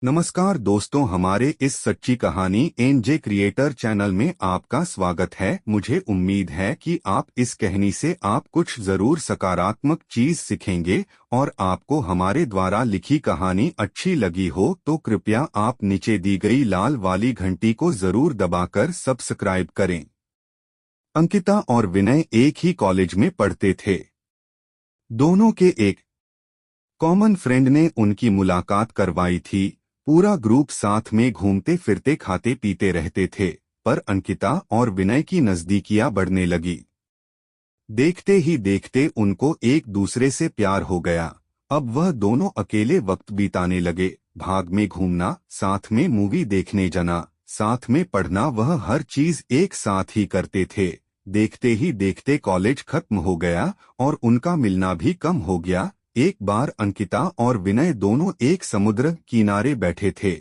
नमस्कार दोस्तों, हमारे इस सच्ची कहानी एनजे क्रिएटर चैनल में आपका स्वागत है। मुझे उम्मीद है कि आप इस कहानी से आप कुछ जरूर सकारात्मक चीज सीखेंगे और आपको हमारे द्वारा लिखी कहानी अच्छी लगी हो तो कृपया आप नीचे दी गई लाल वाली घंटी को जरूर दबाकर सब्सक्राइब करें। अंकिता और विनय एक ही कॉलेज में पढ़ते थे। दोनों के एक कॉमन फ्रेंड ने उनकी मुलाकात करवाई थी। पूरा ग्रुप साथ में घूमते फिरते खाते पीते रहते थे, पर अंकिता और विनय की नजदीकियां बढ़ने लगी। देखते ही देखते उनको एक दूसरे से प्यार हो गया। अब वह दोनों अकेले वक्त बिताने लगे, भाग में घूमना, साथ में मूवी देखने जाना, साथ में पढ़ना, वह हर चीज एक साथ ही करते थे। देखते ही देखते कॉलेज खत्म हो गया और उनका मिलना भी कम हो गया। एक बार अंकिता और विनय दोनों एक समुद्र किनारे बैठे थे।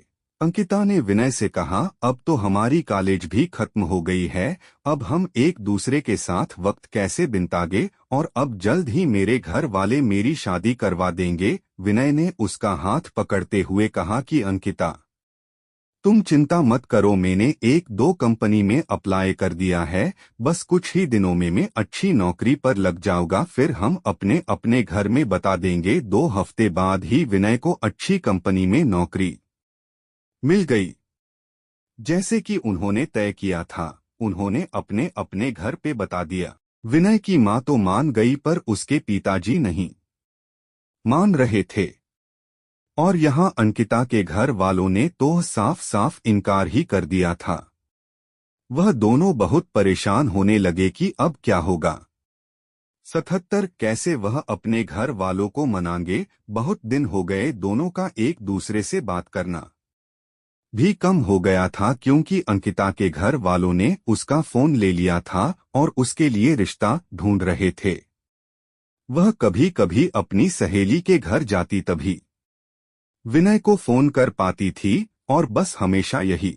अंकिता ने विनय से कहा, अब तो हमारी कॉलेज भी खत्म हो गई है, अब हम एक दूसरे के साथ वक्त कैसे बिताएंगे, और अब जल्द ही मेरे घर वाले मेरी शादी करवा देंगे। विनय ने उसका हाथ पकड़ते हुए कहा कि अंकिता, तुम चिंता मत करो, मैंने एक दो कंपनी में अप्लाई कर दिया है, बस कुछ ही दिनों में मैं अच्छी नौकरी पर लग जाऊंगा, फिर हम अपने अपने घर में बता देंगे। 2 हफ्ते बाद ही विनय को अच्छी कंपनी में नौकरी मिल गई। जैसे कि उन्होंने तय किया था, उन्होंने अपने अपने घर पे बता दिया। विनय की माँ तो मान गई, पर उसके पिताजी नहीं मान रहे थे। और यहाँ अंकिता के घर वालों ने तो साफ साफ इनकार ही कर दिया था। वह दोनों बहुत परेशान होने लगे कि अब क्या होगा। 77 कैसे वह अपने घर वालों को मनाएंगे। बहुत दिन हो गए, दोनों का एक दूसरे से बात करना भी कम हो गया था, क्योंकि अंकिता के घर वालों ने उसका फोन ले लिया था और उसके लिए रिश्ता ढूंढ रहे थे। वह कभी कभी अपनी सहेली के घर जाती तभी विनय को फोन कर पाती थी और बस हमेशा यही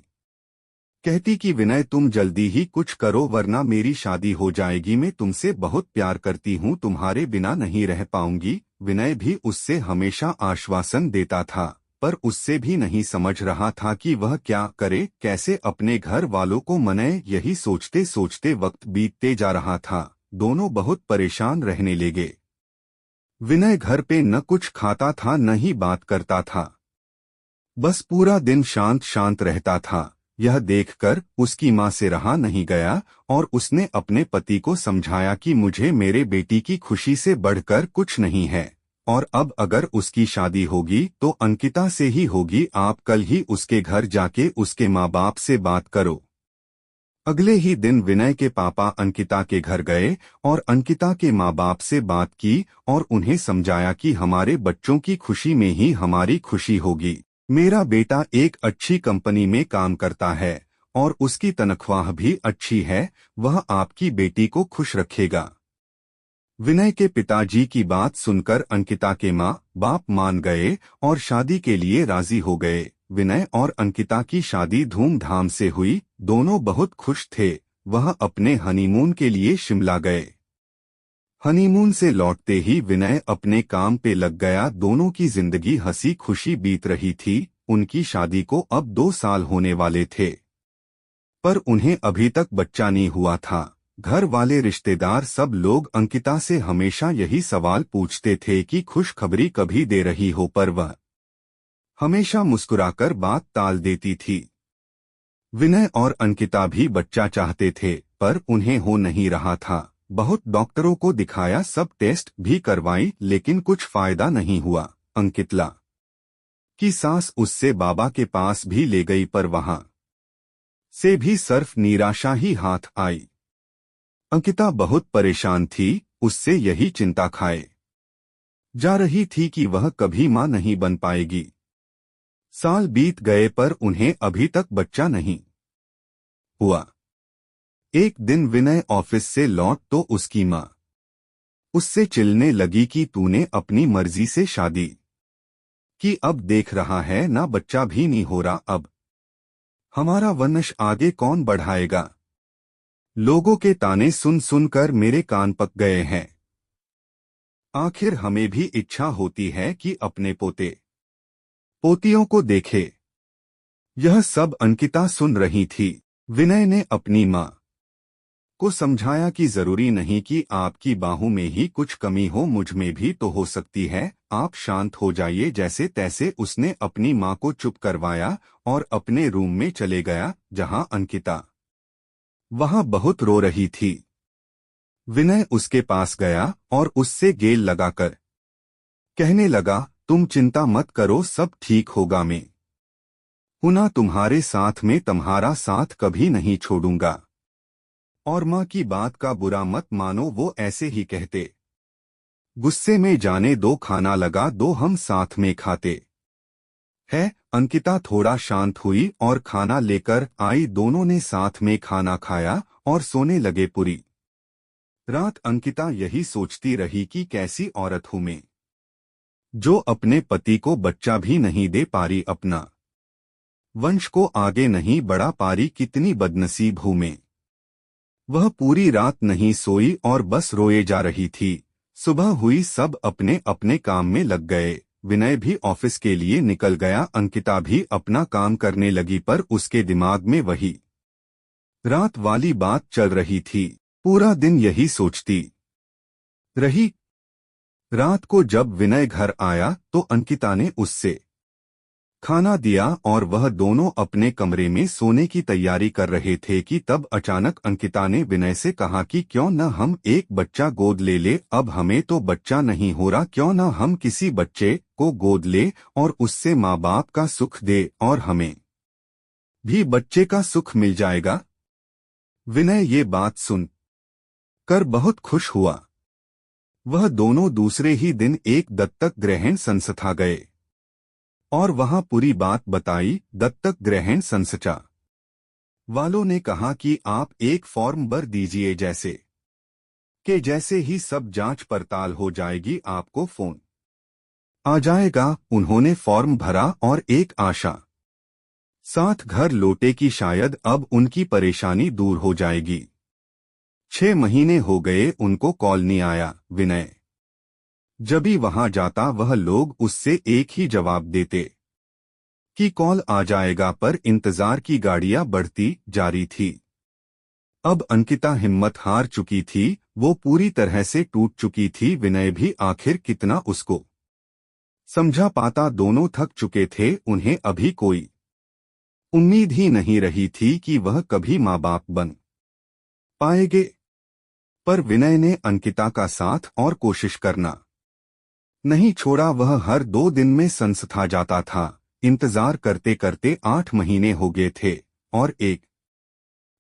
कहती कि विनय, तुम जल्दी ही कुछ करो वरना मेरी शादी हो जाएगी, मैं तुमसे बहुत प्यार करती हूँ, तुम्हारे बिना नहीं रह पाऊंगी। विनय भी उससे हमेशा आश्वासन देता था, पर उससे भी नहीं समझ रहा था कि वह क्या करे, कैसे अपने घर वालों को मनाए। यही सोचते सोचते वक्त बीतते जा रहा था। दोनों बहुत परेशान रहने लगे। विनय घर पे न कुछ खाता था न ही बात करता था, बस पूरा दिन शांत शांत रहता था। यह देखकर उसकी माँ से रहा नहीं गया और उसने अपने पति को समझाया कि मुझे मेरे बेटी की खुशी से बढ़कर कुछ नहीं है, और अब अगर उसकी शादी होगी तो अंकिता से ही होगी। आप कल ही उसके घर जाके उसके माँ बाप से बात करो। अगले ही दिन विनय के पापा अंकिता के घर गए और अंकिता के माँ बाप से बात की और उन्हें समझाया कि हमारे बच्चों की खुशी में ही हमारी खुशी होगी। मेरा बेटा एक अच्छी कंपनी में काम करता है और उसकी तनख्वाह भी अच्छी है, वह आपकी बेटी को खुश रखेगा। विनय के पिताजी की बात सुनकर अंकिता के माँ बाप मान गए और शादी के लिए राजी हो गए। विनय और अंकिता की शादी धूमधाम से हुई, दोनों बहुत खुश थे। वह अपने हनीमून के लिए शिमला गए। हनीमून से लौटते ही विनय अपने काम पे लग गया। दोनों की जिंदगी हंसी खुशी बीत रही थी। उनकी शादी को अब 2 साल होने वाले थे, पर उन्हें अभी तक बच्चा नहीं हुआ था। घर वाले रिश्तेदार सब लोग अंकिता से हमेशा यही सवाल पूछते थे कि खुशखबरी कभी दे रही हो, पर वह हमेशा मुस्कुराकर बात टाल देती थी। विनय और अंकिता भी बच्चा चाहते थे, पर उन्हें हो नहीं रहा था। बहुत डॉक्टरों को दिखाया, सब टेस्ट भी करवाई, लेकिन कुछ फायदा नहीं हुआ। अंकिता की सास उससे बाबा के पास भी ले गई, पर वहां से भी सिर्फ निराशा ही हाथ आई। अंकिता बहुत परेशान थी, उससे यही चिंता खाए जा रही थी कि वह कभी मां नहीं बन पाएगी। साल बीत गए पर उन्हें अभी तक बच्चा नहीं हुआ। एक दिन विनय ऑफिस से लौट तो उसकी मां उससे चिल्लाने लगी कि तूने अपनी मर्जी से शादी की, अब देख रहा है ना बच्चा भी नहीं हो रहा, अब हमारा वंश आगे कौन बढ़ाएगा। लोगों के ताने सुन सुनकर मेरे कान पक गए हैं। आखिर हमें भी इच्छा होती है कि अपने पोते पोतियों को देखे। यह सब अंकिता सुन रही थी। विनय ने अपनी माँ को समझाया कि जरूरी नहीं कि आपकी बाहों में ही कुछ कमी हो, मुझ में भी तो हो सकती है, आप शांत हो जाइए। जैसे तैसे उसने अपनी माँ को चुप करवाया और अपने रूम में चले गया, जहां अंकिता वहां बहुत रो रही थी। विनय उसके पास गया और उससे गेल लगाकर कहने लगा, तुम चिंता मत करो, सब ठीक होगा। मैं हूं ना तुम्हारे साथ में, तुम्हारा साथ कभी नहीं छोड़ूंगा। और माँ की बात का बुरा मत मानो, वो ऐसे ही कहते। गुस्से में जाने दो, खाना लगा दो, हम साथ में खाते है। अंकिता थोड़ा शांत हुई और खाना लेकर आई। दोनों ने साथ में खाना खाया और सोने लगे। पूरी रात अंकिता यही सोचती रही कि कैसी औरत हूं मैं, जो अपने पति को बच्चा भी नहीं दे पा रही, अपना वंश को आगे नहीं बढ़ा पा रही, कितनी बदनसीब हूं मैं। वह पूरी रात नहीं सोई और बस रोए जा रही थी। सुबह हुई, सब अपने अपने काम में लग गए। विनय भी ऑफिस के लिए निकल गया, अंकिता भी अपना काम करने लगी, पर उसके दिमाग में वही रात वाली बात चल रही थी। पूरा दिन यही सोचती रही। रात को जब विनय घर आया तो अंकिता ने उससे खाना दिया और वह दोनों अपने कमरे में सोने की तैयारी कर रहे थे कि तब अचानक अंकिता ने विनय से कहा कि क्यों न हम एक बच्चा गोद ले ले, अब हमें तो बच्चा नहीं हो रहा, क्यों न हम किसी बच्चे को गोद ले और उससे माँ बाप का सुख दे और हमें भी बच्चे का सुख मिल जाएगा। विनय ये बात सुन कर बहुत खुश हुआ। वह दोनों दूसरे ही दिन एक दत्तक ग्रहण संस्था गए और वहां पूरी बात बताई। दत्तक ग्रहण संस्था वालों ने कहा कि आप एक फॉर्म भर दीजिए, जैसे ही सब जांच पड़ताल हो जाएगी आपको फोन आ जाएगा। उन्होंने फॉर्म भरा और एक आशा साथ घर लौटे कि शायद अब उनकी परेशानी दूर हो जाएगी। 6 महीने हो गए, उनको कॉल नहीं आया। विनय जब भी वहां जाता वह लोग उससे एक ही जवाब देते कि कॉल आ जाएगा, पर इंतजार की गाड़ियां बढ़ती जा रही थी। अब अंकिता हिम्मत हार चुकी थी, वो पूरी तरह से टूट चुकी थी। विनय भी आखिर कितना उसको समझा पाता, दोनों थक चुके थे। उन्हें अभी कोई उम्मीद ही नहीं रही थी कि वह कभी माँ बाप बन पाएंगे। पर विनय ने अंकिता का साथ और कोशिश करना नहीं छोड़ा। वह हर 2 दिन में संस्था जाता था। इंतजार करते करते 8 महीने हो गए थे और एक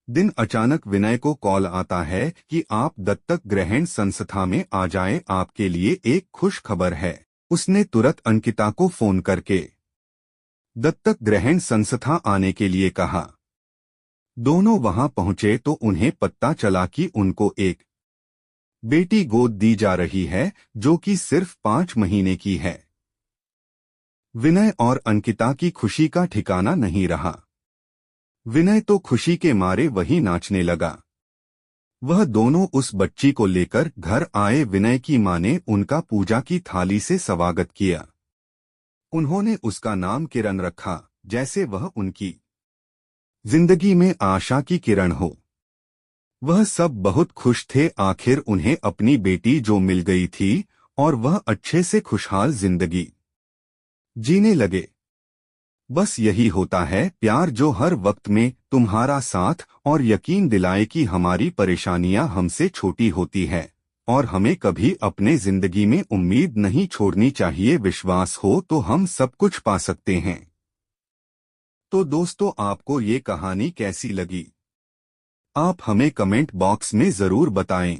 दिन अचानक विनय को कॉल आता है कि आप दत्तक ग्रहण संस्था में आ जाएं, आपके लिए एक खुश खबर है। उसने तुरंत अंकिता को फोन करके दत्तक ग्रहण संस्था आने के लिए कहा। दोनों वहां पहुंचे तो उन्हें पता चला कि उनको एक बेटी गोद दी जा रही है, जो कि सिर्फ 5 महीने की है। विनय और अंकिता की खुशी का ठिकाना नहीं रहा। विनय तो खुशी के मारे वही नाचने लगा। वह दोनों उस बच्ची को लेकर घर आए। विनय की मां ने उनका पूजा की थाली से स्वागत किया। उन्होंने उसका नाम किरण रखा, जैसे वह उनकी जिंदगी में आशा की किरण हो। वह सब बहुत खुश थे, आखिर उन्हें अपनी बेटी जो मिल गई थी और वह अच्छे से खुशहाल जिंदगी जीने लगे। बस यही होता है प्यार, जो हर वक्त में तुम्हारा साथ और यकीन दिलाए कि हमारी परेशानियां हमसे छोटी होती है और हमें कभी अपने जिंदगी में उम्मीद नहीं छोड़नी चाहिए। विश्वास हो तो हम सब कुछ पा सकते हैं। तो दोस्तों, आपको ये कहानी कैसी लगी? आप हमें कमेंट बॉक्स में जरूर बताएं।